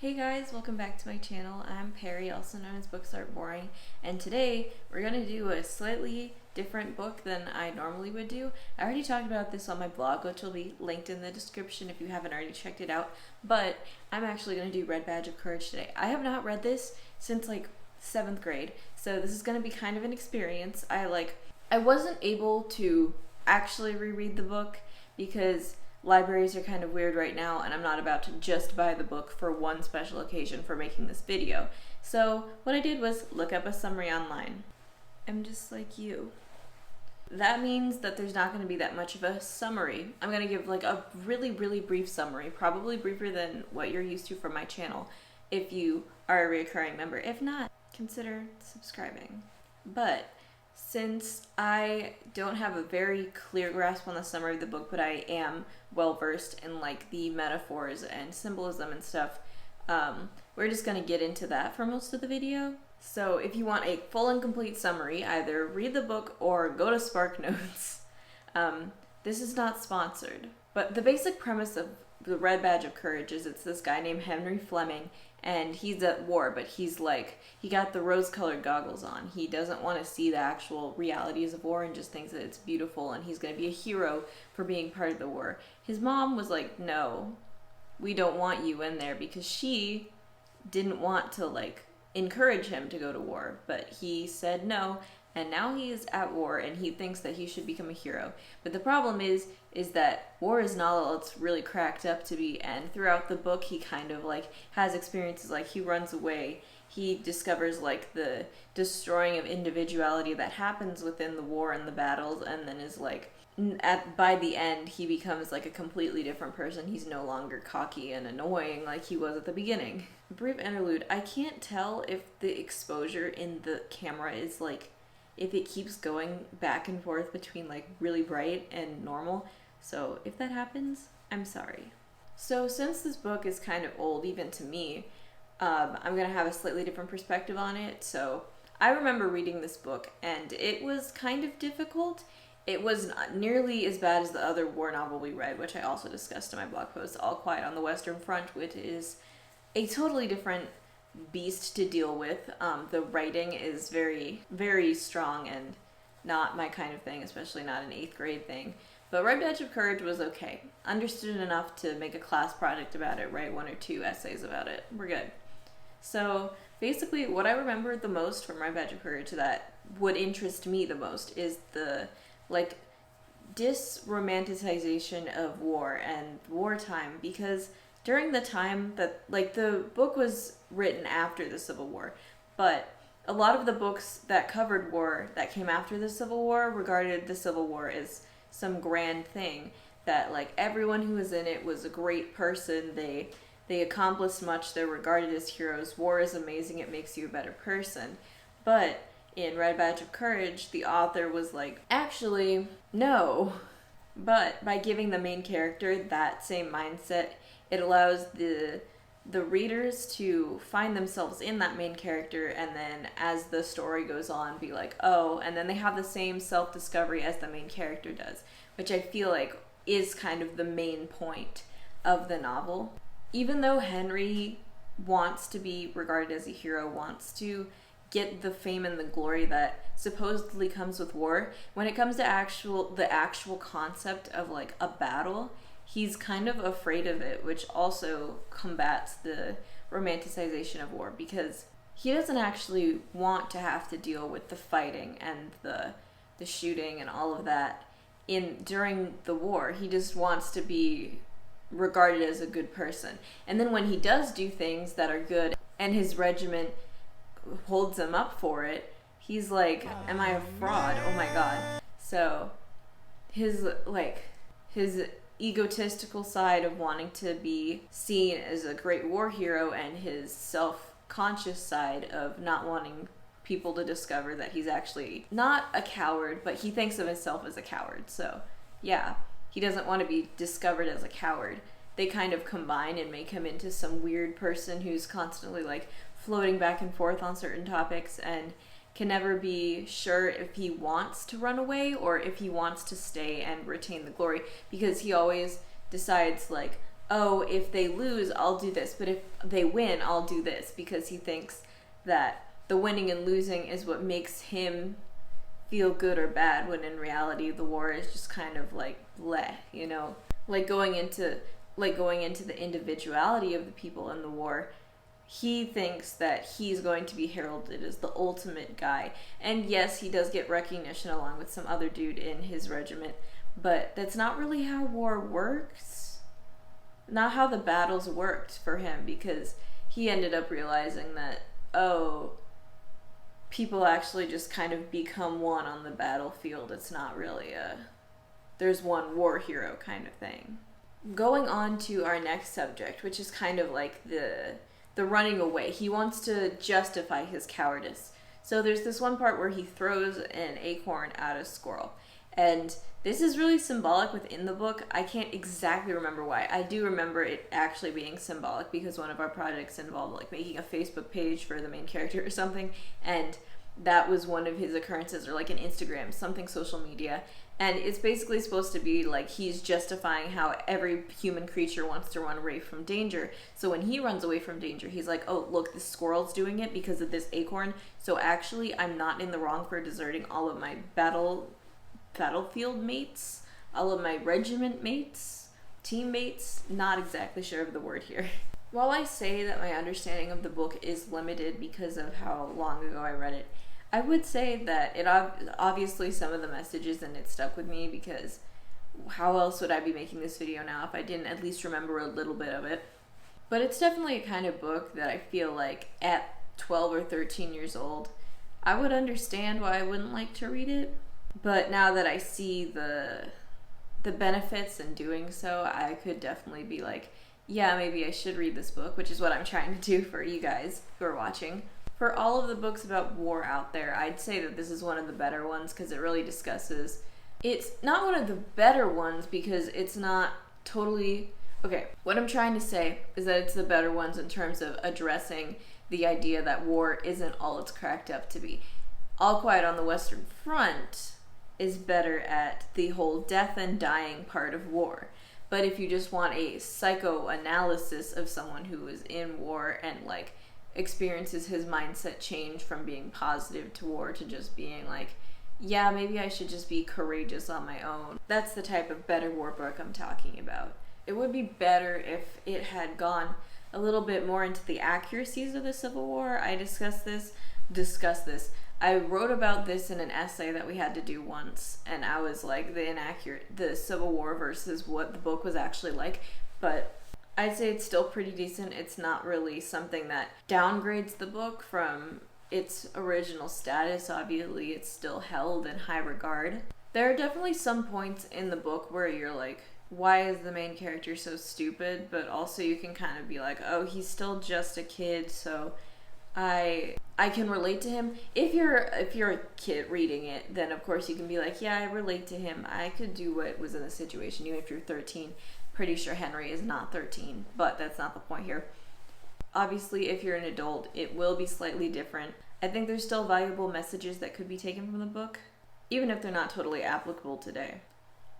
Hey guys, welcome back to my channel. I'm Perry, also known as Books Aren't Boring, and today we're going to do a slightly different book than I normally would do. I already talked about this on my blog, which will be linked in the description if you haven't already checked it out, but I'm actually going to do Red Badge of Courage today. I have not read this since like 7th grade, so this is going to be kind of an experience. I wasn't able to actually reread the book because libraries are kind of weird right now, and I'm not about to just buy the book for one special occasion for making this video. So what I did was look up a summary online. I'm just like you. That means that there's not going to be that much of a summary. I'm going to give like a really brief summary, probably briefer than what you're used to from my channel if you are a recurring member. If not, consider subscribing. But since I don't have a very clear grasp on the summary of the book, but I am well versed in like the metaphors and symbolism and stuff, we're just going to get into that for most of the video. So if you want a full and complete summary, either read the book or go to Spark Notes. This is not sponsored, but the basic premise of the Red Badge of Courage is it's this guy named Henry Fleming, and he's at war, but he's like, he got the rose-colored goggles on. He doesn't want to see the actual realities of war and just thinks that it's beautiful, and he's going to be a hero for being part of the war. His mom was like, no, we don't want you in there, because she didn't want to like encourage him to go to war, but he said no, and now he is at war and he thinks that he should become a hero. But the problem is that war is not all it's really cracked up to be, and throughout the book he kind of like has experiences like he runs away, he discovers like the destroying of individuality that happens within the war and the battles, and then is like by the end he becomes like a completely different person. He's no longer cocky and annoying like he was at the beginning. Brief interlude. I can't tell if the exposure in the camera is like, if it keeps going back and forth between like really bright and normal. So if that happens, I'm sorry. So since this book is kind of old even to me, I'm gonna have a slightly different perspective on it. So I remember reading this book and it was kind of difficult. It was not nearly as bad as the other war novel we read, which I also discussed in my blog post, All Quiet on the Western Front, which is a totally different beast to deal with. The writing is very strong and not my kind of thing, especially not an 8th grade thing. But Red Badge of Courage was okay. Understood enough to make a class project about it, write 1 or 2 essays about it. We're good. So basically what I remember the most from Red Badge of Courage that would interest me the most is the like disromanticization of war and wartime, because during the time that, like, the book was written after the Civil War, but a lot of the books that covered war that came after the Civil War regarded the Civil War as some grand thing, that, like, everyone who was in it was a great person, they accomplished much, they're regarded as heroes, war is amazing, it makes you a better person. But in Red Badge of Courage, the author was like, actually, no. But by giving the main character that same mindset, it allows the readers to find themselves in that main character, and then as the story goes on be like, oh, and then they have the same self-discovery as the main character does, which I feel like is kind of the main point of the novel. Even though Henry wants to be regarded as a hero, wants to get the fame and the glory that supposedly comes with war, when it comes to the actual concept of like a battle, he's kind of afraid of it, which also combats the romanticization of war, because he doesn't actually want to have to deal with the fighting and the shooting and all of that during the war. He just wants to be regarded as a good person. And then when he does do things that are good and his regiment holds him up for it, he's like, am I a fraud? Oh my god. So his egotistical side of wanting to be seen as a great war hero, and his self-conscious side of not wanting people to discover that he's actually not a coward, but he thinks of himself as a coward. So yeah, he doesn't want to be discovered as a coward. They kind of combine and make him into some weird person who's constantly like floating back and forth on certain topics and can never be sure if he wants to run away or if he wants to stay and retain the glory, because he always decides like, oh, if they lose, I'll do this, but if they win, I'll do this, because he thinks that the winning and losing is what makes him feel good or bad, when in reality the war is just kind of like bleh, you know? Like going into the individuality of the people in the war, he thinks that he's going to be heralded as the ultimate guy. And yes, he does get recognition along with some other dude in his regiment, but that's not really how war works. Not how the battles worked for him, because he ended up realizing that, oh, people actually just kind of become one on the battlefield. It's not really there's one war hero kind of thing. Going on to our next subject, which is kind of like the running away. He wants to justify his cowardice. So there's this one part where he throws an acorn at a squirrel. And this is really symbolic within the book. I can't exactly remember why. I do remember it actually being symbolic because one of our projects involved like making a Facebook page for the main character or something, and that was one of his occurrences, or like an Instagram, something social media. And it's basically supposed to be like he's justifying how every human creature wants to run away from danger. So when he runs away from danger, he's like, oh, look, this squirrel's doing it because of this acorn. So actually, I'm not in the wrong for deserting all of my battlefield mates, all of my regiment mates, teammates. Not exactly sure of the word here. While I say that my understanding of the book is limited because of how long ago I read it, I would say that it obviously some of the messages in it stuck with me, because how else would I be making this video now if I didn't at least remember a little bit of it? But it's definitely a kind of book that I feel like at 12 or 13 years old, I would understand why I wouldn't like to read it. But now that I see the benefits in doing so, I could definitely be like, yeah, maybe I should read this book, which is what I'm trying to do for you guys who are watching. For all of the books about war out there, I'd say that this is one of the better ones because it really discusses... It's not one of the better ones because it's not totally... Okay, what I'm trying to say is that it's the better ones in terms of addressing the idea that war isn't all it's cracked up to be. All Quiet on the Western Front is better at the whole death and dying part of war. But if you just want a psychoanalysis of someone who is in war and like experiences his mindset change from being positive to war to just being like, yeah, maybe I should just be courageous on my own. That's the type of better war book I'm talking about. It would be better if it had gone a little bit more into the accuracies of the Civil War. I discussed this. I wrote about this in an essay that we had to do once, and I was like the Civil War versus what the book was actually like, but I'd say it's still pretty decent. It's not really something that downgrades the book from its original status. Obviously, it's still held in high regard. There are definitely some points in the book where you're like, why is the main character so stupid? But also you can kind of be like, oh, he's still just a kid, so I can relate to him. If you're a kid reading it, then of course you can be like, yeah, I relate to him. I could do what was in the situation, even if you're 13. Pretty sure Henry is not 13, but that's not the point here. Obviously, if you're an adult, it will be slightly different. I think there's still valuable messages that could be taken from the book, even if they're not totally applicable today.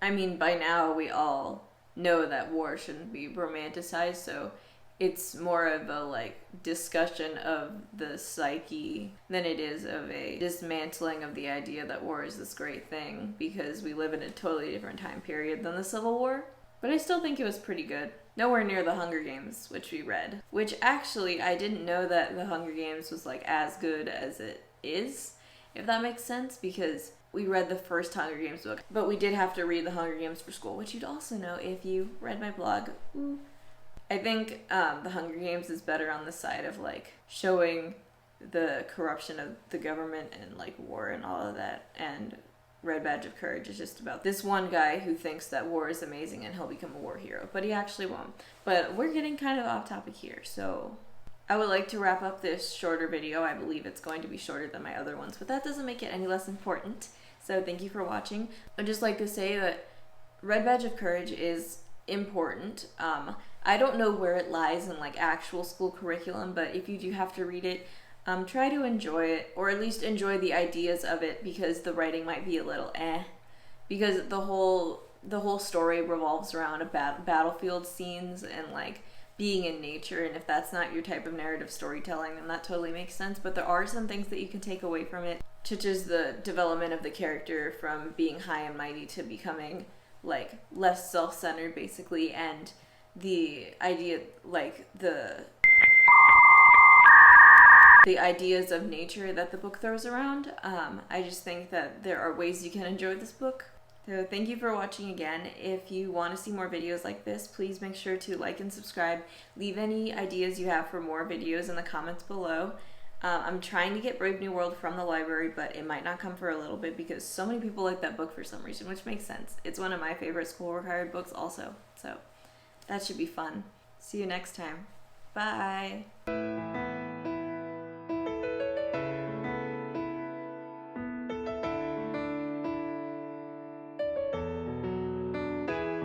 I mean, by now we all know that war shouldn't be romanticized, so it's more of a like discussion of the psyche than it is of a dismantling of the idea that war is this great thing, because we live in a totally different time period than the Civil War. But I still think it was pretty good. Nowhere near The Hunger Games, which we read. Which actually, I didn't know that The Hunger Games was like as good as it is, if that makes sense, because we read the first Hunger Games book, but we did have to read The Hunger Games for school, which you'd also know if you read my blog. Ooh. I think The Hunger Games is better on the side of like showing the corruption of the government and like war and all of that, and Red Badge of Courage is just about this one guy who thinks that war is amazing and he'll become a war hero, but he actually won't. But we're getting kind of off topic here, so I would like to wrap up this shorter video. I believe it's going to be shorter than my other ones, but that doesn't make it any less important. So thank you for watching. I'd just like to say that Red Badge of Courage is important. I don't know where it lies in like actual school curriculum, but if you do have to read it, try to enjoy it, or at least enjoy the ideas of it, because the writing might be a little because the whole the whole story revolves around a battlefield scenes and like being in nature, and if that's not your type of narrative storytelling, then that totally makes sense. But there are some things that you can take away from it, such as the development of the character from being high and mighty to becoming like less self-centered basically, and the idea, like the ideas of nature that the book throws around. I just think that there are ways you can enjoy this book. So thank you for watching again. If you want to see more videos like this, please make sure to like and subscribe. Leave any ideas you have for more videos in the comments below. I'm trying to get Brave New World from the library, but it might not come for a little bit because so many people like that book for some reason, which makes sense. It's one of my favorite school required books also, so that should be fun. See you next time. Bye!